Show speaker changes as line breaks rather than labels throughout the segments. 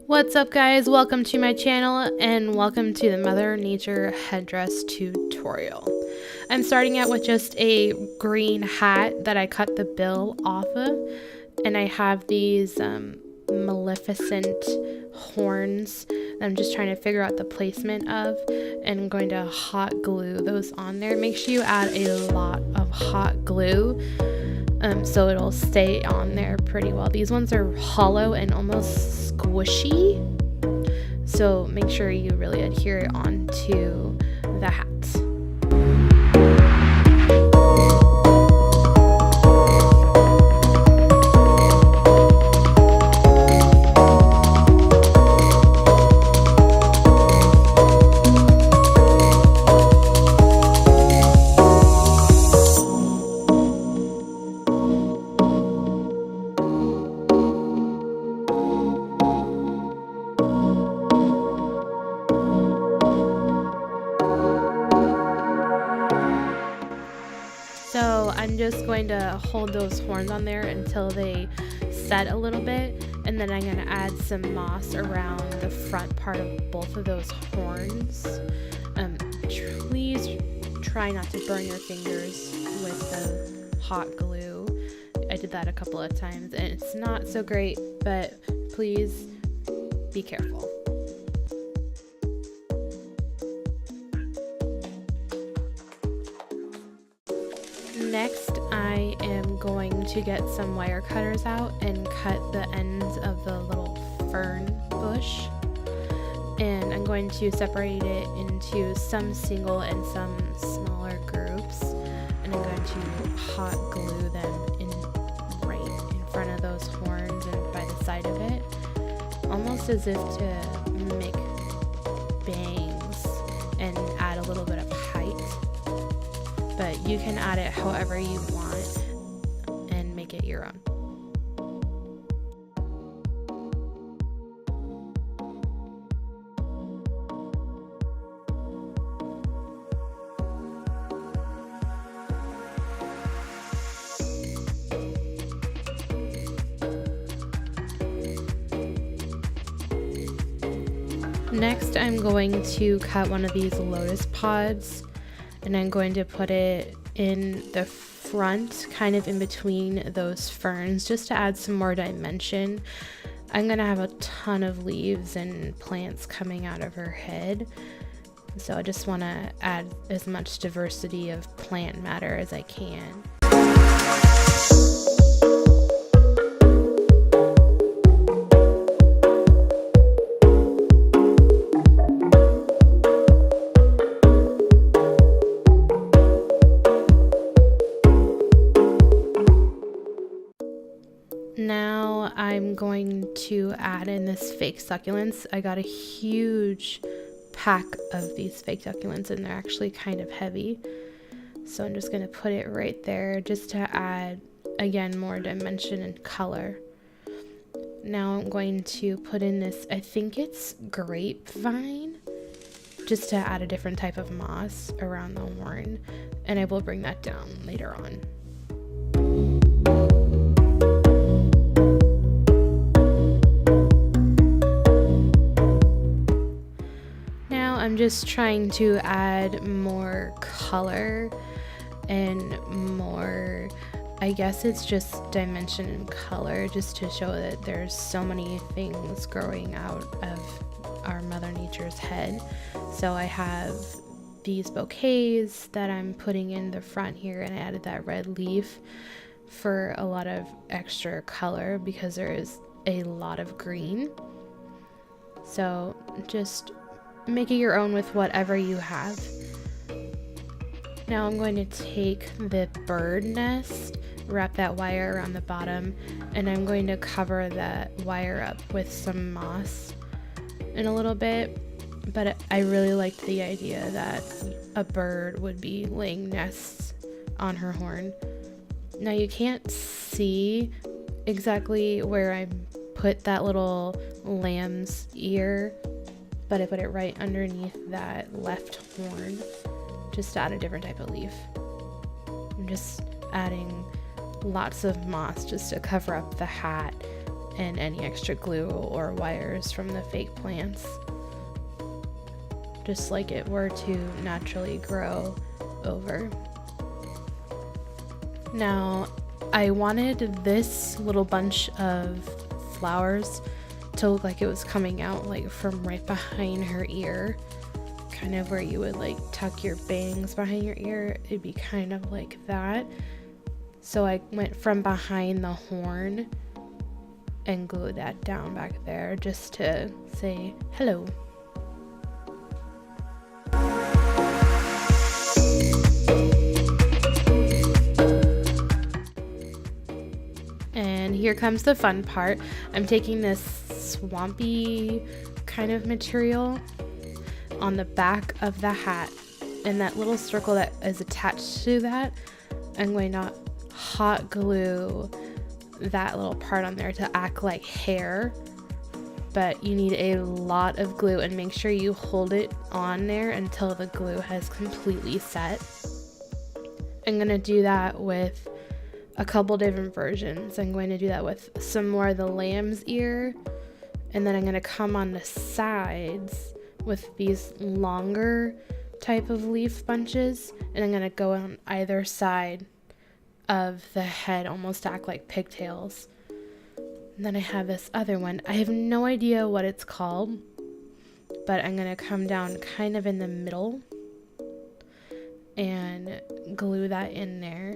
What's up guys, welcome to my channel and welcome to the Mother Nature headdress tutorial. I'm starting out with just a green hat that I cut the bill off of, and I have these maleficent horns that I'm just trying to figure out the placement of, and I'm going to hot glue those on there. Make sure you add a lot of hot glue so it'll stay on there pretty well. These ones are hollow and almost squishy, so make sure you really adhere it onto the hat. So I'm just going to hold those horns on there until they set a little bit, and then I'm going to add some moss around the front part of both of those horns. Please try not to burn your fingers with the hot glue. I did that a couple of times and it's not so great, but please be careful. Next, I am going to get some wire cutters out and cut the ends of the little fern bush, and I'm going to separate it into some single and some smaller groups, and I'm going to hot glue them in right in front of those horns and by the side of it, almost as if to make bangs and add a little bit of height. But you can add it however you want and make it your own. Next, I'm going to cut one of these lotus pods, and I'm going to put it in the front, kind of in between those ferns, just to add some more dimension. I'm gonna have a ton of leaves and plants coming out of her head, so I just want to add as much diversity of plant matter as I can. Now I'm going to add in this fake succulents. I got a huge pack of these fake succulents and they're actually kind of heavy. So I'm just going to put it right there just to add, again, more dimension and color. Now I'm going to put in this, I think it's grapevine, just to add a different type of moss around the horn. And I will bring that down later on. I'm just trying to add more color and more, I guess it's just dimension and color, just to show that there's so many things growing out of our Mother Nature's head. So I have these bouquets that I'm putting in the front here, and I added that red leaf for a lot of extra color because there is a lot of green. So just make it your own with whatever you have. Now I'm going to take the bird nest, wrap that wire around the bottom, and I'm going to cover that wire up with some moss in a little bit. But I really liked the idea that a bird would be laying nests on her horn. Now you can't see exactly where I put that little lamb's ear, but I put it right underneath that left horn, just to add a different type of leaf. I'm just adding lots of moss just to cover up the hat and any extra glue or wires from the fake plants, just like it were to naturally grow over. Now, I wanted this little bunch of flowers to look like it was coming out like from right behind her ear, kind of where you would like tuck your bangs behind your ear. It'd be kind of like that. So I went from behind the horn and glued that down back there just to say hello. And here comes the fun part. I'm taking this swampy kind of material on the back of the hat, and that little circle that is attached to that, I'm going to hot glue that little part on there to act like hair. But you need a lot of glue, and make sure you hold it on there until the glue has completely set. I'm going to do that with a couple different versions. I'm going to do that with some more of the lamb's ear, and then I'm going to come on the sides with these longer type of leaf bunches, and I'm going to go on either side of the head, almost to act like pigtails. And then I have this other one. I have no idea what it's called, but I'm going to come down kind of in the middle and glue that in there.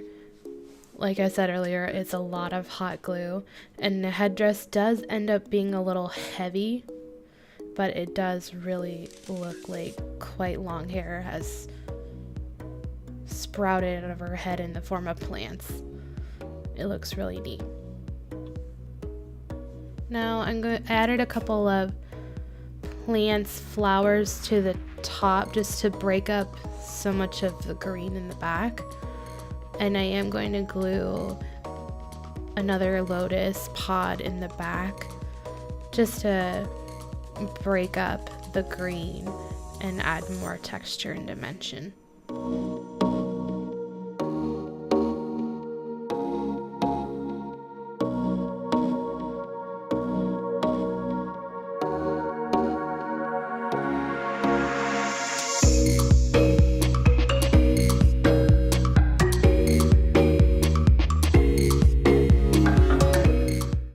Like I said earlier, it's a lot of hot glue, and the headdress does end up being a little heavy, but it does really look like quite long hair has sprouted out of her head in the form of plants. It looks really neat. Now I added a couple of plants, flowers to the top just to break up so much of the green in the back. And I am going to glue another lotus pod in the back just to break up the green and add more texture and dimension.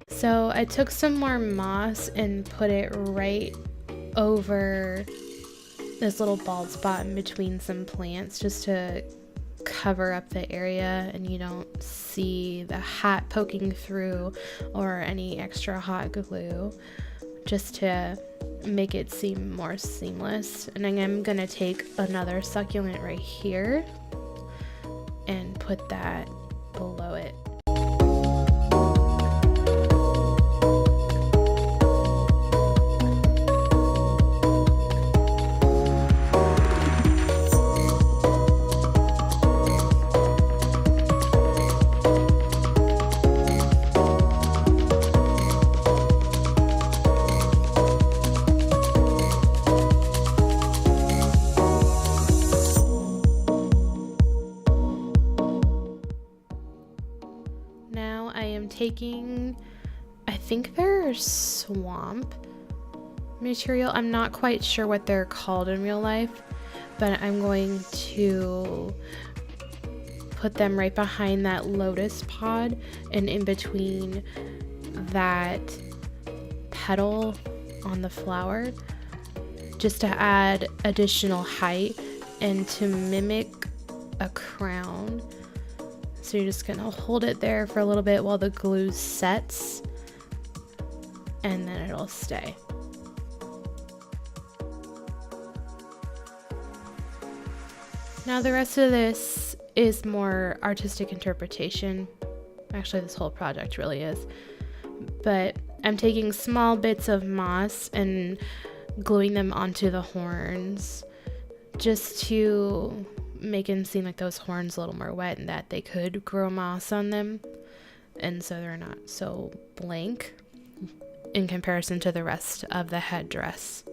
So I took some more moss and put it right over this little bald spot in between some plants just to cover up the area and you don't see the hat poking through or any extra hot glue, just to make it seem more seamless. And I'm gonna take another succulent right here and put that below it. Now I am taking, I think they're swamp material. I'm not quite sure what they're called in real life, but I'm going to put them right behind that lotus pod and in between that petal on the flower, just to add additional height and to mimic a crown. So you're just gonna hold it there for a little bit while the glue sets, and then it'll stay. Now the rest of this is more artistic interpretation. Actually, this whole project really is. But I'm taking small bits of moss and gluing them onto the horns just to make them seem like those horns a little more wet and that they could grow moss on them, and so they're not so blank in comparison to the rest of the headdress.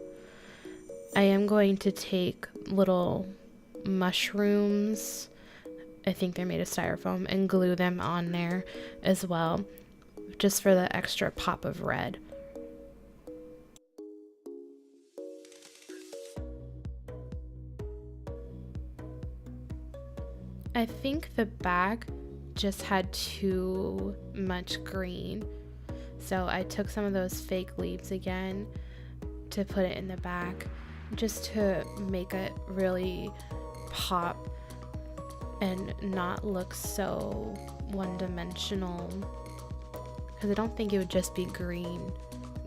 I am going to take little mushrooms, I think they're made of styrofoam, and glue them on there as well. just for the extra pop of red. I think the back just had too much green, so I took some of those fake leaves again to put it in the back, just to make it really pop and not look so one-dimensional, because I don't think it would just be green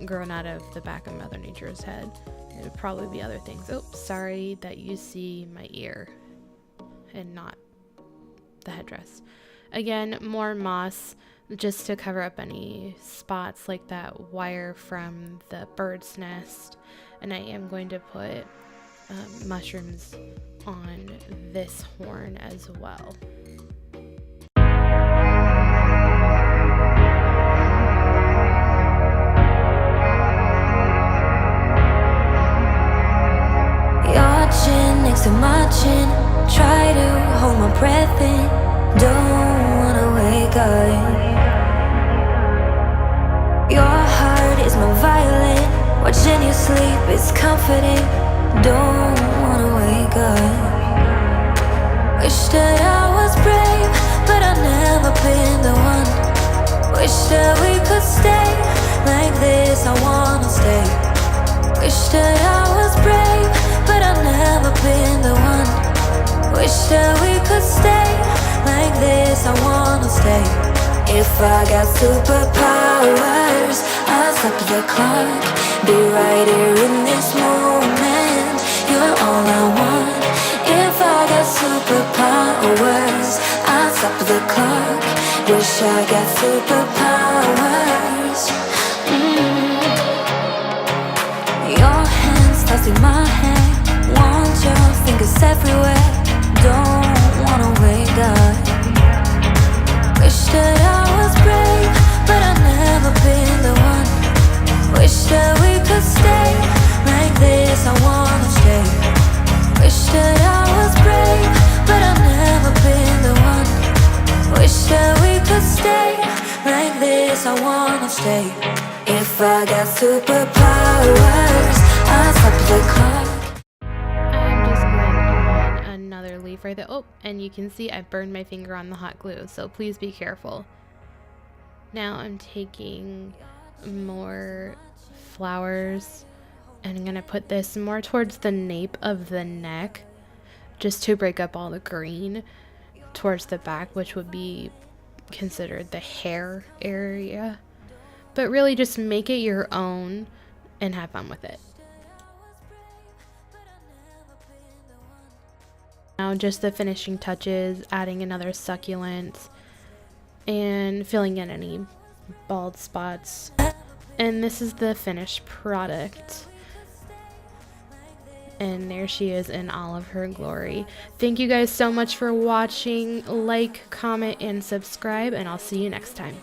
grown out of the back of Mother Nature's head. It would probably be other things. Oh, sorry that you see my ear and not the headdress. Again, more moss just to cover up any spots like that wire from the bird's nest, and I am going to put mushrooms on this horn as well.
Your chin next to my chin, try to hold my breath in, don't wanna wake up. Your heart is my violin, watching you sleep is comforting, don't wanna wake up. Wish that I was brave, but I've never been the one. Wish that we could stay like this, I wanna stay. Wish that I was brave, but I've never been the one. Wish that we could stay like this, I wanna stay. If I got superpowers, I'd stop the clock, be right here in this moment, you're all I want. If I got superpowers, I'd stop the clock, wish I got superpowers. Your hands touching my hand, want your fingers everywhere, don't wanna wake up. Wish that I was brave, but I've never been the one. Wish that we could stay like this, I wanna stay. Wish that I was brave, but I've never been the one. Wish that we could stay like this, I wanna stay. If I got superpowers, I'd stop the clock.
I'm just going on another leaf right there. Oh, and you can see I burned my finger on the hot glue, so please be careful. Now I'm taking more flowers and I'm going to put this more towards the nape of the neck, just to break up all the green towards the back, which would be considered the hair area. But really just make it your own and have fun with it. Now just the finishing touches, adding another succulent and filling in any bald spots. And this is the finished product. And there she is in all of her glory. Thank you guys so much for watching. Like, comment, and subscribe, and I'll see you next time.